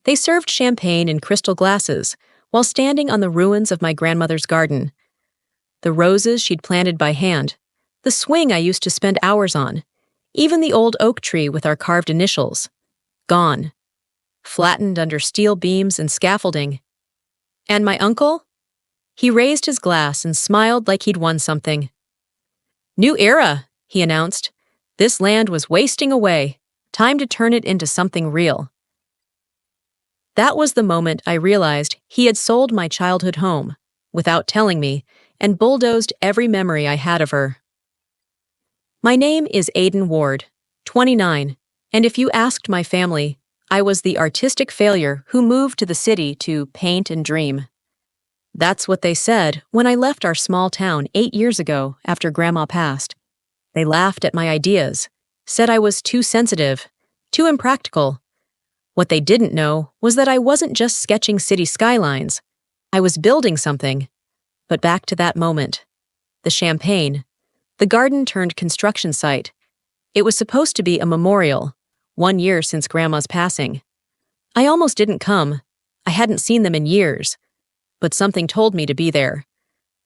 They served champagne in crystal glasses while standing on the ruins of my grandmother's garden. The roses she'd planted by hand, the swing I used to spend hours on, even the old oak tree with our carved initials. Gone. Flattened under steel beams and scaffolding. And my uncle? He raised his glass and smiled like he'd won something. "New era," he announced. "This land was wasting away. Time to turn it into something real." That was the moment I realized he had sold my childhood home, without telling me, and bulldozed every memory I had of her. My name is Aiden Ward, 29, and if you asked my family, I was the artistic failure who moved to the city to paint and dream. That's what they said when I left our small town 8 years ago after Grandma passed. They laughed at my ideas, said I was too sensitive, too impractical. What they didn't know was that I wasn't just sketching city skylines. I was building something. But back to that moment. The champagne. The garden turned construction site. It was supposed to be a memorial, 1 year since Grandma's passing. I almost didn't come. I hadn't seen them in years. But something told me to be there.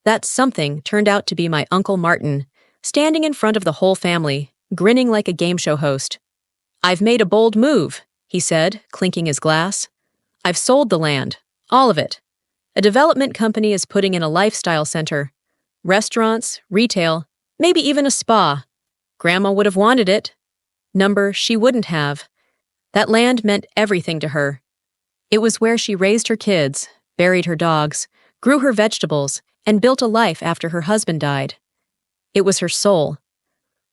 That something turned out to be my Uncle Martin, standing in front of the whole family, grinning like a game show host. "I've made a bold move," he said, clinking his glass. "I've sold the land, all of it. A development company is putting in a lifestyle center. Restaurants, retail, maybe even a spa. Grandma would have wanted it. Number she wouldn't have. That land meant everything to her. It was where she raised her kids, buried her dogs, grew her vegetables, and built a life after her husband died. It was her soul.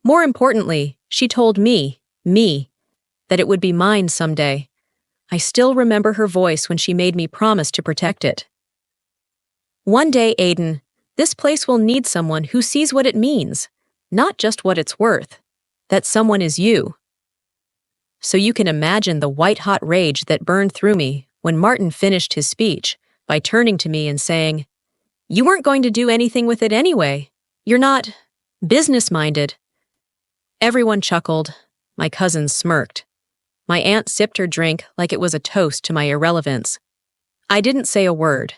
More importantly, she told me, that it would be mine someday. I still remember her voice when she made me promise to protect it. One day, Aiden, this place will need someone who sees what it means, not just what it's worth. That someone is you." So you can imagine the white-hot rage that burned through me when Martin finished his speech by turning to me and saying, "You weren't going to do anything with it anyway. You're not business-minded." Everyone chuckled. My cousins smirked. My aunt sipped her drink like it was a toast to my irrelevance. I didn't say a word.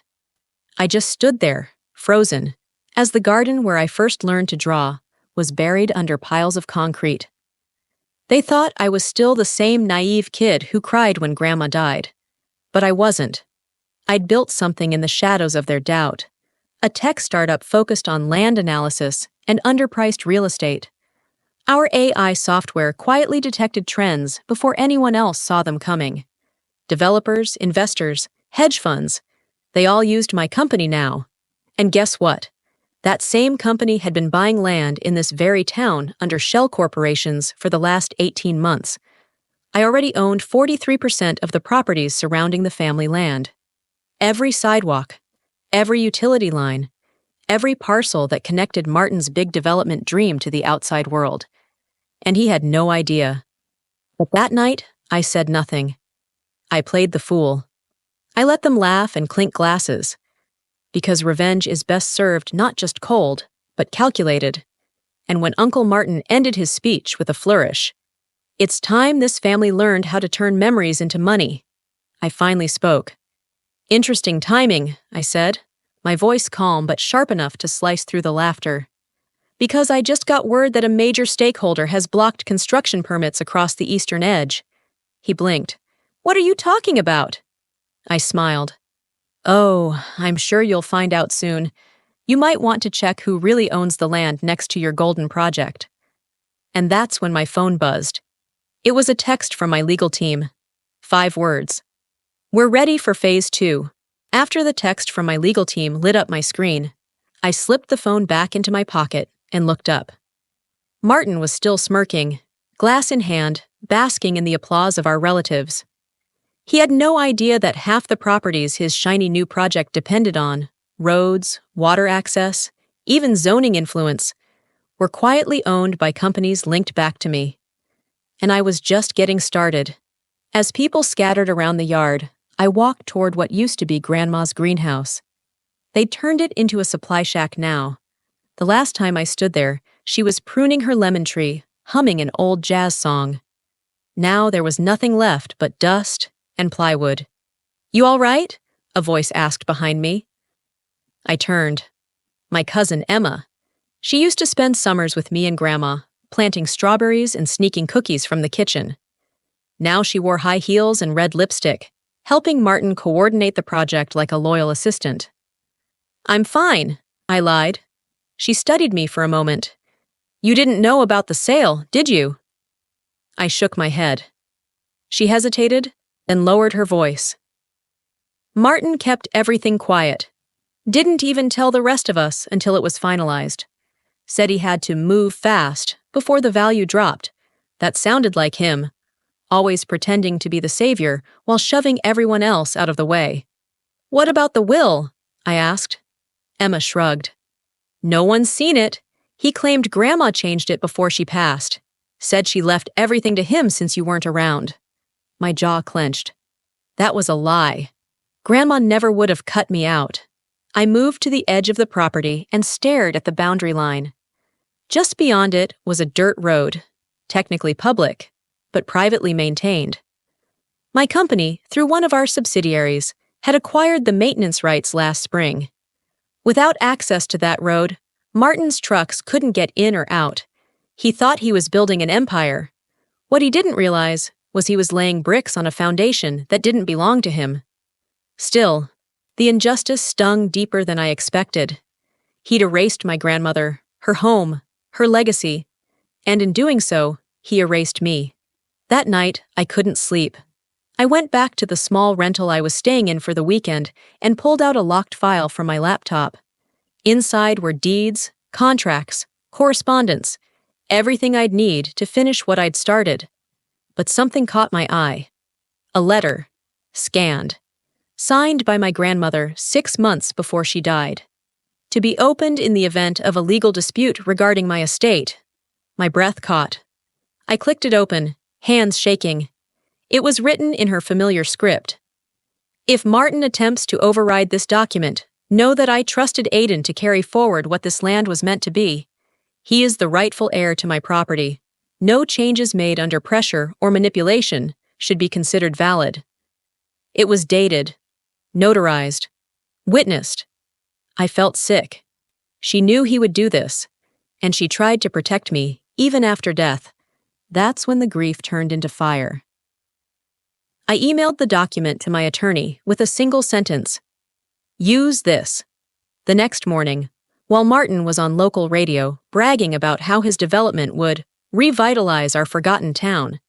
I just stood there, frozen, as the garden where I first learned to draw was buried under piles of concrete. They thought I was still the same naive kid who cried when Grandma died. But I wasn't. I'd built something in the shadows of their doubt. A tech startup focused on land analysis and underpriced real estate. Our AI software quietly detected trends before anyone else saw them coming. Developers, investors, hedge funds, they all used my company now. And guess what? That same company had been buying land in this very town under shell corporations for the last 18 months. I already owned 43% of the properties surrounding the family land. Every sidewalk, every utility line, every parcel that connected Martin's big development dream to the outside world. And he had no idea. But that night, I said nothing. I played the fool. I let them laugh and clink glasses. Because revenge is best served not just cold, but calculated. And when Uncle Martin ended his speech with a flourish, "It's time this family learned how to turn memories into money," I finally spoke. "Interesting timing," I said, my voice calm but sharp enough to slice through the laughter. "Because I just got word that a major stakeholder has blocked construction permits across the eastern edge." He blinked. "What are you talking about?" I smiled. "Oh, I'm sure you'll find out soon. You might want to check who really owns the land next to your golden project." And that's when my phone buzzed. It was a text from my legal team. 5 words. "We're ready for phase 2. After the text from my legal team lit up my screen, I slipped the phone back into my pocket and looked up. Martin was still smirking, glass in hand, basking in the applause of our relatives. He had no idea that half the properties his shiny new project depended on, roads, water access, even zoning influence, were quietly owned by companies linked back to me. And I was just getting started. As people scattered around the yard, I walked toward what used to be Grandma's greenhouse. They'd turned it into a supply shack now. The last time I stood there, she was pruning her lemon tree, humming an old jazz song. Now there was nothing left but dust and plywood. You all right? A voice asked behind me. I turned. My cousin Emma. She used to spend summers with me and Grandma, planting strawberries and sneaking cookies from the kitchen. Now she wore high heels and red lipstick, helping Martin coordinate the project like a loyal assistant. I'm fine, I lied. She studied me for a moment. You didn't know about the sale, did you? I shook my head. She hesitated, then lowered her voice. Martin kept everything quiet. Didn't even tell the rest of us until it was finalized. Said he had to move fast before the value dropped. That sounded like him, always pretending to be the savior while shoving everyone else out of the way. What about the will? I asked. Emma shrugged. No one's seen it. He claimed Grandma changed it before she passed. Said she left everything to him since you weren't around. My jaw clenched. That was a lie. Grandma never would have cut me out. I moved to the edge of the property and stared at the boundary line. Just beyond it was a dirt road, technically public, but privately maintained. My company, through one of our subsidiaries, had acquired the maintenance rights last spring. Without access to that road, Martin's trucks couldn't get in or out. He thought he was building an empire. What he didn't realize was he was laying bricks on a foundation that didn't belong to him. Still, the injustice stung deeper than I expected. He'd erased my grandmother, her home, her legacy, and in doing so, he erased me. That night, I couldn't sleep. I went back to the small rental I was staying in for the weekend and pulled out a locked file from my laptop. Inside were deeds, contracts, correspondence, everything I'd need to finish what I'd started. But something caught my eye. A letter, scanned, signed by my grandmother 6 months before she died. To be opened in the event of a legal dispute regarding my estate. My breath caught. I clicked it open, hands shaking. It was written in her familiar script. If Martin attempts to override this document, know that I trusted Aiden to carry forward what this land was meant to be. He is the rightful heir to my property. No changes made under pressure or manipulation should be considered valid. It was dated, notarized, witnessed. I felt sick. She knew he would do this, and she tried to protect me, even after death. That's when the grief turned into fire. I emailed the document to my attorney with a single sentence. Use this. The next morning, while Martin was on local radio bragging about how his development would revitalize our forgotten town,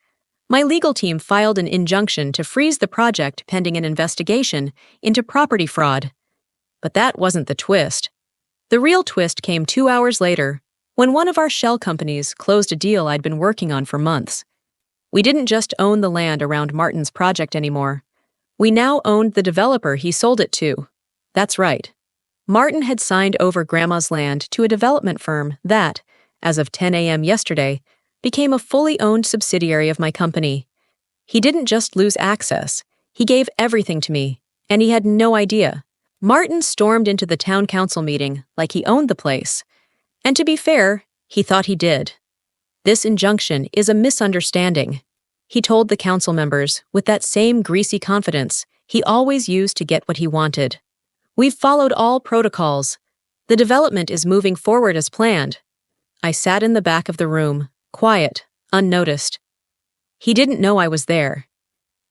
my legal team filed an injunction to freeze the project pending an investigation into property fraud. But that wasn't the twist. The real twist came 2 hours later, when one of our shell companies closed a deal I'd been working on for months. We didn't just own the land around Martin's project anymore. We now owned the developer he sold it to. That's right. Martin had signed over Grandma's land to a development firm that, as of 10 a.m. yesterday, became a fully owned subsidiary of my company. He didn't just lose access. He gave everything to me, and he had no idea. Martin stormed into the town council meeting like he owned the place. And to be fair, he thought he did. This injunction is a misunderstanding, he told the council members with that same greasy confidence he always used to get what he wanted. We've followed all protocols. The development is moving forward as planned. I sat in the back of the room, quiet, unnoticed. He didn't know I was there.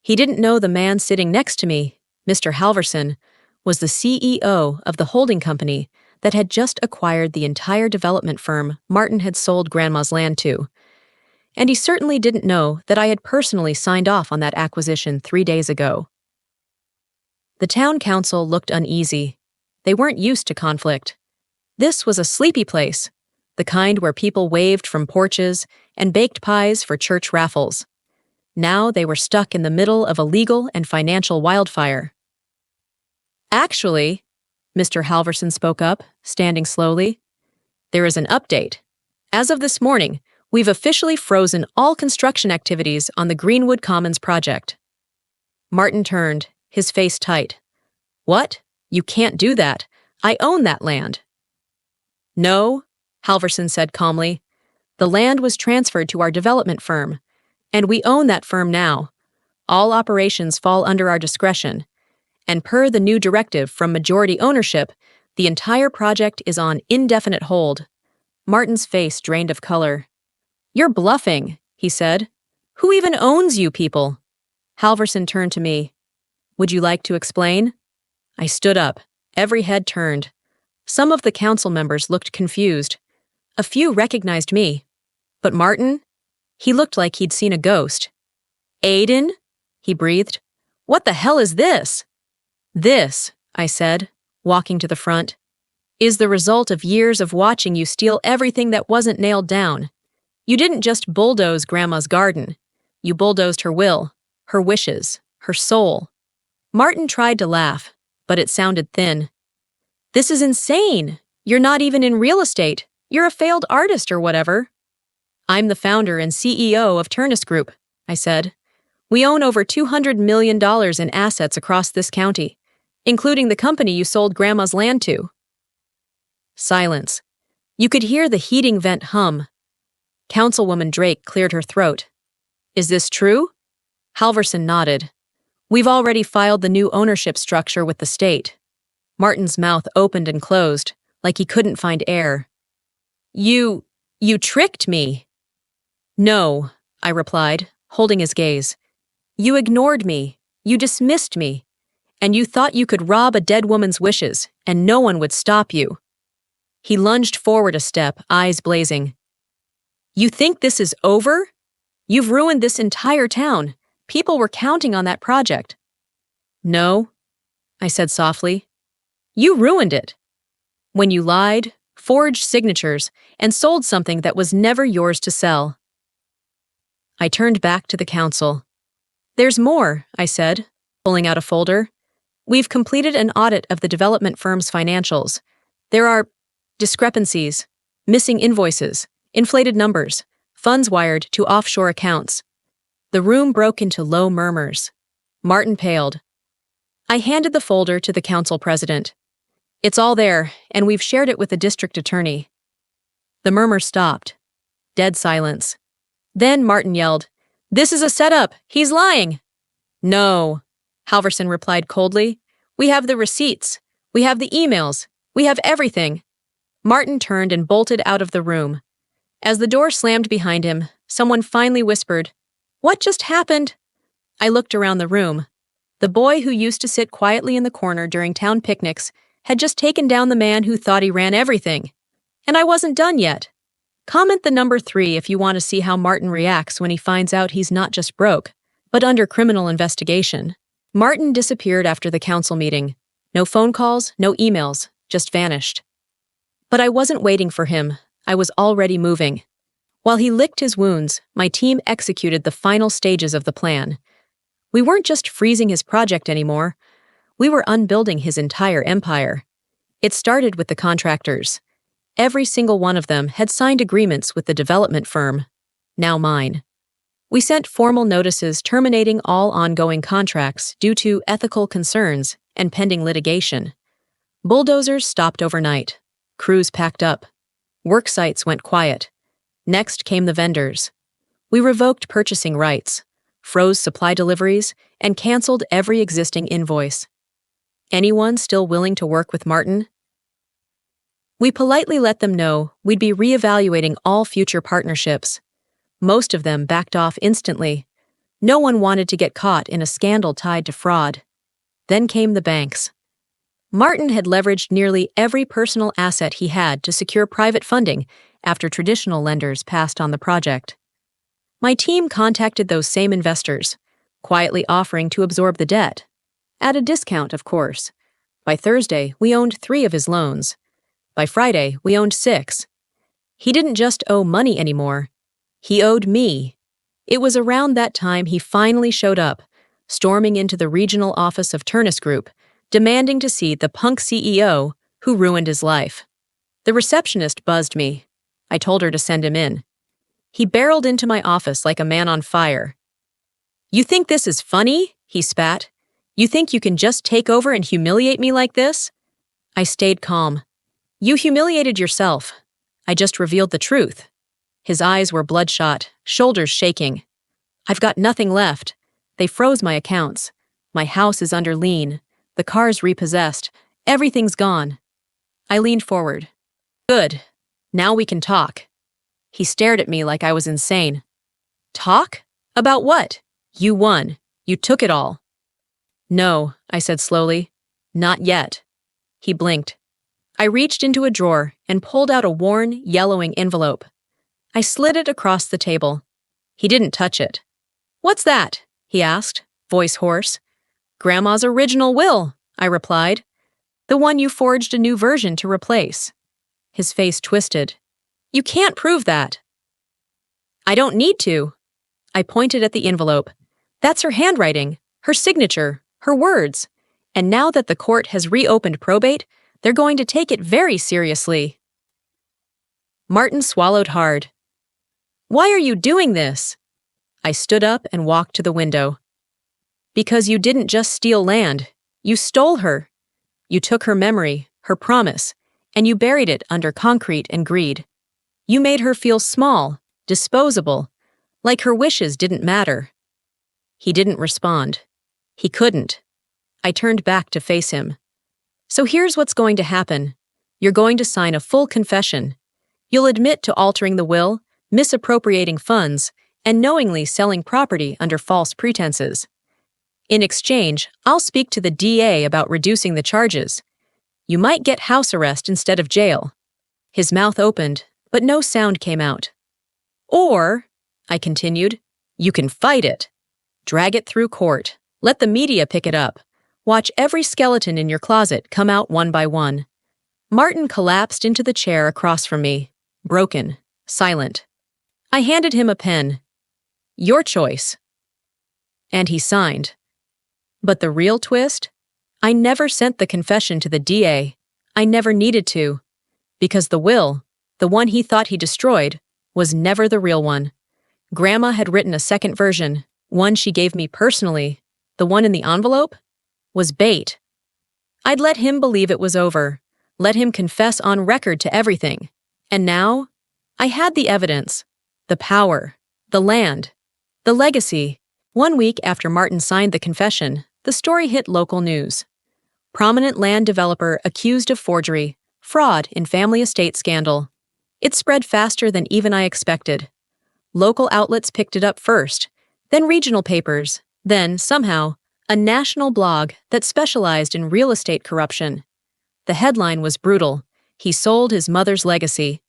He didn't know the man sitting next to me, Mr. Halverson, was the CEO of the holding company that had just acquired the entire development firm Martin had sold Grandma's land to. And he certainly didn't know that I had personally signed off on that acquisition 3 days ago. The town council looked uneasy. They weren't used to conflict. This was a sleepy place, the kind where people waved from porches and baked pies for church raffles. Now they were stuck in the middle of a legal and financial wildfire. Actually, Mr. Halverson spoke up, standing slowly, there is an update. As of this morning, we've officially frozen all construction activities on the Greenwood Commons project. Martin turned, his face tight. What? You can't do that. I own that land. No, Halverson said calmly. The land was transferred to our development firm, and we own that firm now. All operations fall under our discretion. And per the new directive from majority ownership, the entire project is on indefinite hold. Martin's face drained of color. "You're bluffing," he said. "Who even owns you people?" Halverson turned to me. "Would you like to explain?" I stood up, every head turned. Some of the council members looked confused. A few recognized me. But Martin? He looked like he'd seen a ghost. "Aiden?" he breathed. "What the hell is this?" "This," I said, walking to the front, "is the result of years of watching you steal everything that wasn't nailed down. You didn't just bulldoze Grandma's garden. You bulldozed her will, her wishes, her soul." Martin tried to laugh, but it sounded thin. "This is insane. You're not even in real estate. You're a failed artist or whatever." "I'm the founder and CEO of Turnus Group," I said. "We own over $200 million in assets across this county, including the company you sold Grandma's land to." Silence. You could hear the heating vent hum. Councilwoman Drake cleared her throat. "Is this true?" Halverson nodded. "We've already filed the new ownership structure with the state." Martin's mouth opened and closed, like he couldn't find air. You tricked me." "No," I replied, holding his gaze. "You ignored me. You dismissed me. And you thought you could rob a dead woman's wishes, and no one would stop you." He lunged forward a step, eyes blazing. "You think this is over? You've ruined this entire town. People were counting on that project." "No," I said softly. "You ruined it. When you lied, forged signatures, and sold something that was never yours to sell." I turned back to the council. "There's more," I said, pulling out a folder. "We've completed an audit of the development firm's financials. There are discrepancies, missing invoices, inflated numbers, funds wired to offshore accounts." The room broke into low murmurs. Martin paled. I handed the folder to the council president. "It's all there, and we've shared it with the district attorney." The murmur stopped. Dead silence. Then Martin yelled, "This is a setup! He's lying!" "No," Halverson replied coldly. "We have the receipts. We have the emails. We have everything." Martin turned and bolted out of the room. As the door slammed behind him, someone finally whispered, "What just happened?" I looked around the room. The boy who used to sit quietly in the corner during town picnics had just taken down the man who thought he ran everything. And I wasn't done yet. Comment the number 3 if you want to see how Martin reacts when he finds out he's not just broke, but under criminal investigation. Martin disappeared after the council meeting. No phone calls, no emails, just vanished. But I wasn't waiting for him. I was already moving. While he licked his wounds, my team executed the final stages of the plan. We weren't just freezing his project anymore. We were unbuilding his entire empire. It started with the contractors. Every single one of them had signed agreements with the development firm, now mine. We sent formal notices terminating all ongoing contracts due to ethical concerns and pending litigation. Bulldozers stopped overnight. Crews packed up. Work sites went quiet. Next came the vendors. We revoked purchasing rights, froze supply deliveries, and canceled every existing invoice. Anyone still willing to work with Martin? We politely let them know we'd be reevaluating all future partnerships. Most of them backed off instantly. No one wanted to get caught in a scandal tied to fraud. Then came the banks. Martin had leveraged nearly every personal asset he had to secure private funding after traditional lenders passed on the project. My team contacted those same investors, quietly offering to absorb the debt. At a discount, of course. By Thursday, we owned 3 of his loans. By Friday, we owned 6. He didn't just owe money anymore. He owed me. It was around that time he finally showed up, storming into the regional office of Turnus Group, demanding to see the punk CEO who ruined his life. The receptionist buzzed me. I told her to send him in. He barreled into my office like a man on fire. "You think this is funny?" he spat. "You think you can just take over and humiliate me like this?" I stayed calm. "You humiliated yourself. I just revealed the truth." His eyes were bloodshot, shoulders shaking. "I've got nothing left. They froze my accounts. My house is under lien. The car's repossessed. Everything's gone. I leaned forward. Good. Now we can talk. He stared at me like I was insane. Talk? About what? You won. You took it all. No, I said slowly. Not yet. He blinked. I reached into a drawer and pulled out a worn, yellowing envelope. I slid it across the table. He didn't touch it. What's that? He asked, voice hoarse. Grandma's original will, I replied. The one you forged a new version to replace. His face twisted. You can't prove that. I don't need to. I pointed at the envelope. That's her handwriting, her signature, her words. And now that the court has reopened probate, they're going to take it very seriously. Martin swallowed hard. Why are you doing this? I stood up and walked to the window. Because you didn't just steal land. You stole her. You took her memory, her promise, and you buried it under concrete and greed. You made her feel small, disposable, like her wishes didn't matter. He didn't respond. He couldn't. I turned back to face him. So here's what's going to happen. You're going to sign a full confession. You'll admit to altering the will, misappropriating funds, and knowingly selling property under false pretenses. In exchange, I'll speak to the DA about reducing the charges. You might get house arrest instead of jail. His mouth opened, but no sound came out. Or, I continued, you can fight it. Drag it through court. Let the media pick it up. Watch every skeleton in your closet come out one by one. Martin collapsed into the chair across from me, broken, silent. I handed him a pen. Your choice. And he signed. But the real twist? I never sent the confession to the DA. I never needed to. Because the will, the one he thought he destroyed, was never the real one. Grandma had written a second version, one she gave me personally. The one in the envelope was bait. I'd let him believe it was over, let him confess on record to everything. And now, I had the evidence, the power, the land, the legacy. 1 week after Martin signed the confession, the story hit local news. Prominent land developer accused of forgery, fraud in family estate scandal. It spread faster than even I expected. Local outlets picked it up first, then regional papers, then, somehow, a national blog that specialized in real estate corruption. The headline was brutal. He sold his mother's legacy.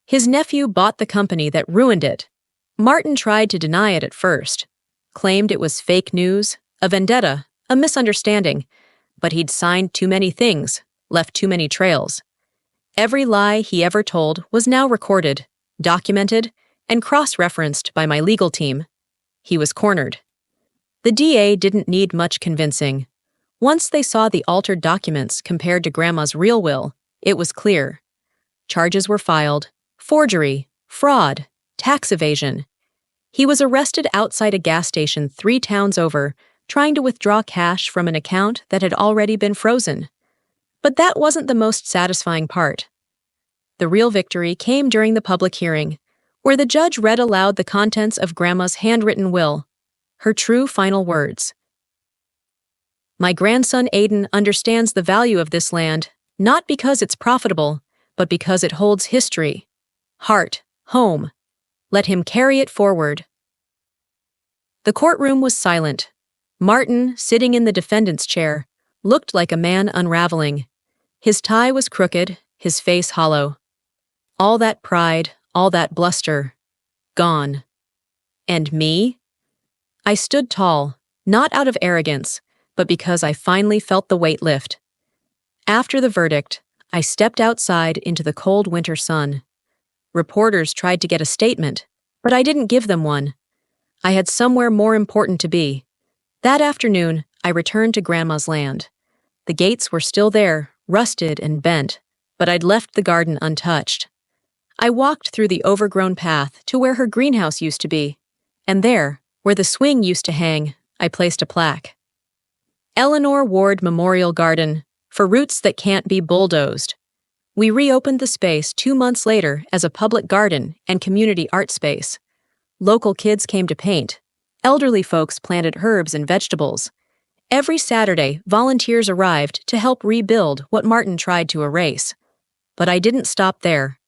His nephew bought the company that ruined it. Martin tried to deny it at first, claimed it was fake news, a vendetta, a misunderstanding, but he'd signed too many things, left too many trails. Every lie he ever told was now recorded, documented, and cross-referenced by my legal team. He was cornered. The DA didn't need much convincing. Once they saw the altered documents compared to Grandma's real will, it was clear. Charges were filed: forgery, fraud, tax evasion. He was arrested outside a gas station 3 towns over, trying to withdraw cash from an account that had already been frozen. But that wasn't the most satisfying part. The real victory came during the public hearing, where the judge read aloud the contents of Grandma's handwritten will, her true final words. My grandson Aiden understands the value of this land, not because it's profitable, but because it holds history, heart, home. Let him carry it forward. The courtroom was silent. Martin, sitting in the defendant's chair, looked like a man unraveling. His tie was crooked, his face hollow. All that pride, all that bluster, gone. And me? I stood tall, not out of arrogance, but because I finally felt the weight lift. After the verdict, I stepped outside into the cold winter sun. Reporters tried to get a statement, but I didn't give them one. I had somewhere more important to be. That afternoon, I returned to Grandma's land. The gates were still there, rusted and bent, but I'd left the garden untouched. I walked through the overgrown path to where her greenhouse used to be, and there, where the swing used to hang, I placed a plaque. Eleanor Ward Memorial Garden, for roots that can't be bulldozed. We reopened the space 2 months later as a public garden and community art space. Local kids came to paint. Elderly folks planted herbs and vegetables. Every Saturday, volunteers arrived to help rebuild what Martin tried to erase. But I didn't stop there.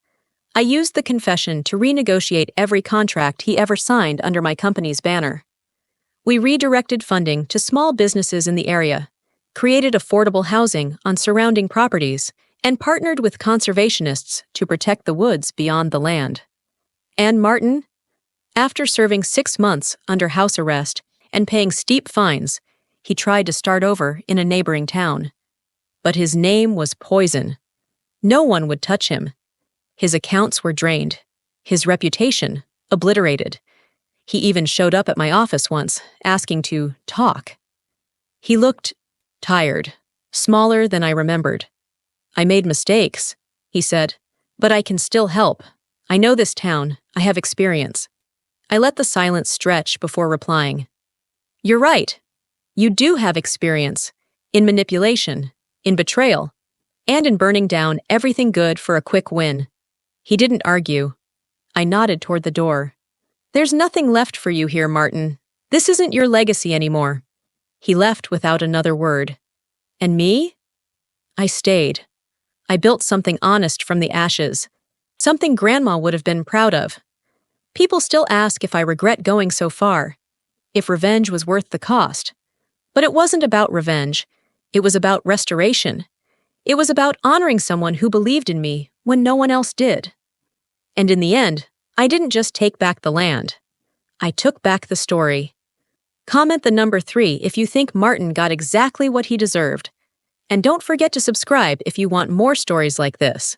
I used the confession to renegotiate every contract he ever signed under my company's banner. We redirected funding to small businesses in the area, created affordable housing on surrounding properties, and partnered with conservationists to protect the woods beyond the land. And Martin? After serving 6 months under house arrest and paying steep fines, he tried to start over in a neighboring town. But his name was poison. No one would touch him. His accounts were drained, his reputation obliterated. He even showed up at my office once, asking to talk. He looked tired, smaller than I remembered. "I made mistakes," he said, "but I can still help. I know this town. I have experience." I let the silence stretch before replying. "You're right. You do have experience in manipulation, in betrayal, and in burning down everything good for a quick win." He didn't argue. I nodded toward the door. "There's nothing left for you here, Martin. This isn't your legacy anymore." He left without another word. And me? I stayed. I built something honest from the ashes, something Grandma would have been proud of. People still ask if I regret going so far, if revenge was worth the cost. But it wasn't about revenge. It was about restoration. It was about honoring someone who believed in me when no one else did. And in the end, I didn't just take back the land. I took back the story. Comment the number 3 if you think Martin got exactly what he deserved. And don't forget to subscribe if you want more stories like this.